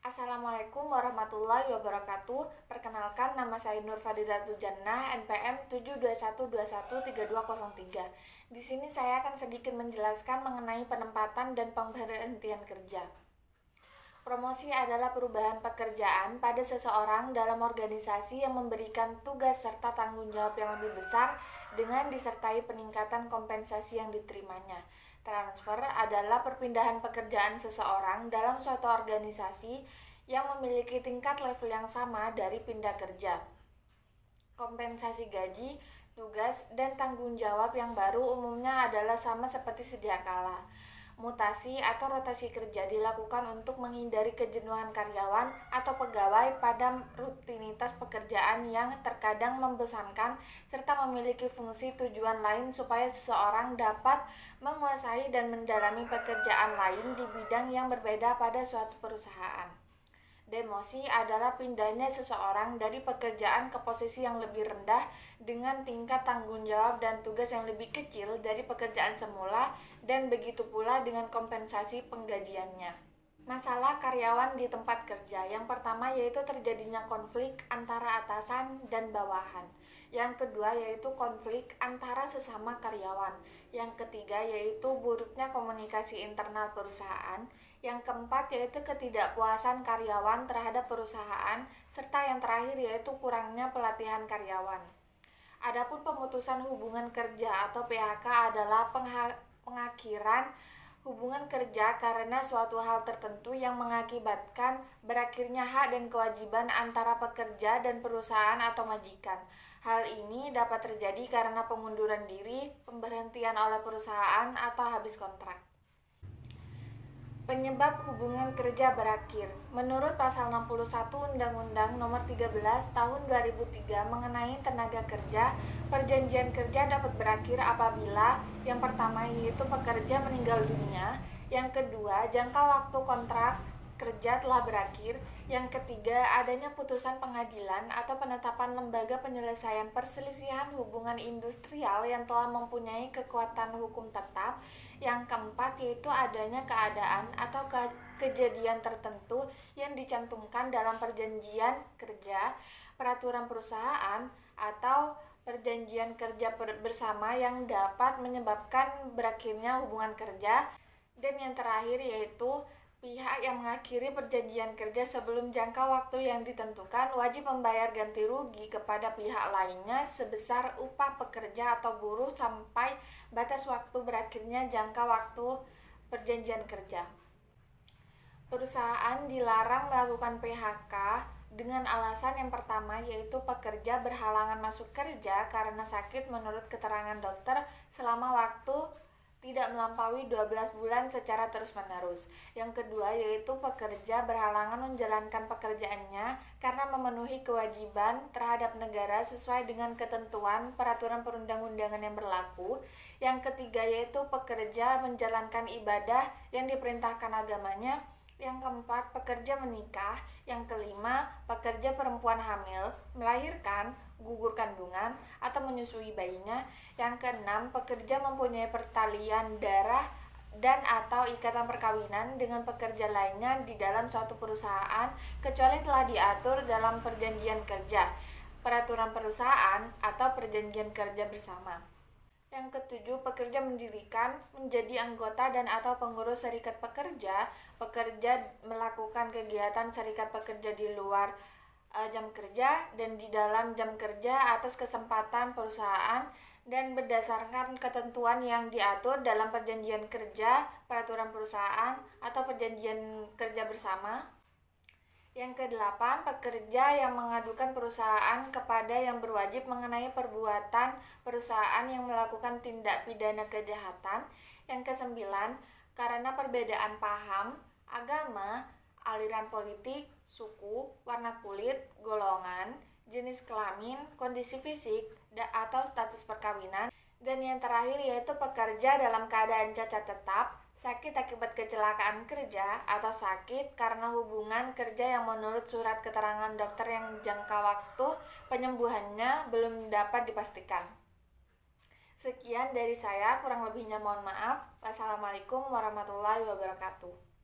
Assalamualaikum warahmatullahi wabarakatuh. Perkenalkan, nama saya Nur Fadilatul Jannah, NPM 721213203. Di sini saya akan sedikit menjelaskan mengenai penempatan dan pemberhentian kerja. Promosi adalah perubahan pekerjaan pada seseorang dalam organisasi yang memberikan tugas serta tanggung jawab yang lebih besar dengan disertai peningkatan kompensasi yang diterimanya. Transfer adalah perpindahan pekerjaan seseorang dalam suatu organisasi yang memiliki tingkat level yang sama dari pindah kerja. Kompensasi gaji, tugas, dan tanggung jawab yang baru umumnya adalah sama seperti sedia kala. Mutasi atau rotasi kerja dilakukan untuk menghindari kejenuhan karyawan atau pegawai pada rutinitas pekerjaan yang terkadang membosankan serta memiliki fungsi tujuan lain supaya seseorang dapat menguasai dan mendalami pekerjaan lain di bidang yang berbeda pada suatu perusahaan. Demosi adalah pindahnya seseorang dari pekerjaan ke posisi yang lebih rendah dengan tingkat tanggung jawab dan tugas yang lebih kecil dari pekerjaan semula, dan begitu pula dengan kompensasi penggajiannya. Masalah karyawan di tempat kerja. Yang pertama yaitu terjadinya konflik antara atasan dan bawahan. Yang kedua yaitu konflik antara sesama karyawan. Yang ketiga yaitu buruknya komunikasi internal perusahaan. Yang keempat yaitu ketidakpuasan karyawan terhadap perusahaan, serta yang terakhir yaitu kurangnya pelatihan karyawan. Adapun pemutusan hubungan kerja atau PHK adalah pengakhiran hubungan kerja karena suatu hal tertentu yang mengakibatkan berakhirnya hak dan kewajiban antara pekerja dan perusahaan atau majikan. Hal ini dapat terjadi karena pengunduran diri, pemberhentian oleh perusahaan, atau habis kontrak. Penyebab hubungan kerja berakhir. Menurut pasal 61 Undang-Undang Nomor 13 Tahun 2003 mengenai tenaga kerja, perjanjian kerja dapat berakhir apabila yang pertama yaitu pekerja meninggal dunia, yang kedua jangka waktu kontrak kerja telah berakhir, yang ketiga adanya putusan pengadilan atau penetapan lembaga penyelesaian perselisihan hubungan industrial yang telah mempunyai kekuatan hukum tetap, yang keempat yaitu adanya keadaan atau kejadian tertentu yang dicantumkan dalam perjanjian kerja, peraturan perusahaan, atau perjanjian kerja bersama yang dapat menyebabkan berakhirnya hubungan kerja, dan yang terakhir yaitu pihak yang mengakhiri perjanjian kerja sebelum jangka waktu yang ditentukan wajib membayar ganti rugi kepada pihak lainnya sebesar upah pekerja atau buruh sampai batas waktu berakhirnya jangka waktu perjanjian kerja. Perusahaan dilarang melakukan PHK dengan alasan yang pertama yaitu pekerja berhalangan masuk kerja karena sakit menurut keterangan dokter selama waktu tidak melampaui 12 bulan secara terus-menerus. Yang kedua yaitu pekerja berhalangan menjalankan pekerjaannya karena memenuhi kewajiban terhadap negara sesuai dengan ketentuan peraturan perundang-undangan yang berlaku. Yang ketiga yaitu pekerja menjalankan ibadah yang diperintahkan agamanya. Yang keempat, pekerja menikah. Yang kelima, pekerja perempuan hamil, melahirkan, gugur kandungan, atau menyusui bayinya. Yang keenam, pekerja mempunyai pertalian darah dan atau ikatan perkawinan dengan pekerja lainnya di dalam suatu perusahaan kecuali telah diatur dalam perjanjian kerja, peraturan perusahaan, atau perjanjian kerja bersama. Yang ketujuh, pekerja mendirikan, menjadi anggota dan atau pengurus serikat pekerja. Pekerja melakukan kegiatan serikat pekerja di luar jam kerja dan di dalam jam kerja atas kesempatan perusahaan dan berdasarkan ketentuan yang diatur dalam perjanjian kerja, peraturan perusahaan, atau perjanjian kerja bersama. Yang kedelapan, pekerja yang mengadukan perusahaan kepada yang berwajib mengenai perbuatan perusahaan yang melakukan tindak pidana kejahatan. Yang kesembilan, karena perbedaan paham, agama, aliran politik, suku, warna kulit, golongan, jenis kelamin, kondisi fisik, atau status perkawinan. Dan yang terakhir yaitu pekerja dalam keadaan cacat tetap, sakit akibat kecelakaan kerja, atau sakit karena hubungan kerja yang menurut surat keterangan dokter yang jangka waktu penyembuhannya belum dapat dipastikan. Sekian dari saya, kurang lebihnya mohon maaf. Wassalamualaikum warahmatullahi wabarakatuh.